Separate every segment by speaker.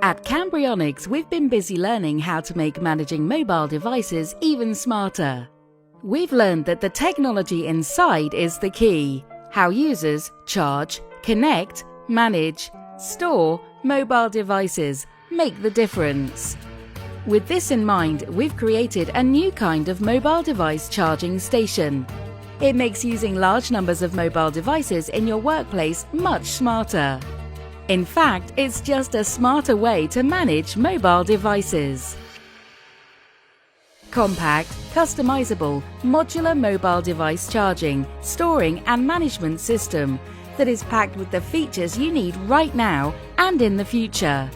Speaker 1: At Cambrionix, we've been busy learning how to make managing mobile devices even smarter. We've learned that the technology inside is the key. How users charge, connect, manage, store mobile devices make the difference. With this in mind, we've created a new kind of mobile device charging station. It makes using large numbers of mobile devices in your workplace much smarter. In fact, it's just a smarter way to manage mobile devices. Compact, customizable, modular mobile device charging, storing and management system that is packed with the features you need right now and in the future.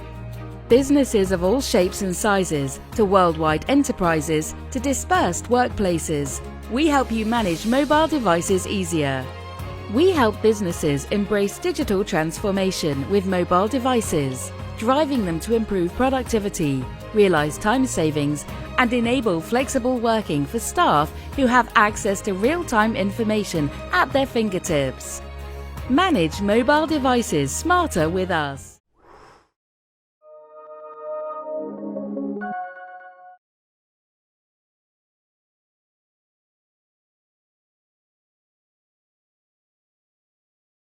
Speaker 1: Businesses of all shapes and sizes, to worldwide enterprises, to dispersed workplaces, we help you manage mobile devices easier. We help businesses embrace digital transformation with mobile devices, driving them to improve productivity, realize time savings, and enable flexible working for staff who have access to real-time information at their fingertips. Manage mobile devices smarter with us.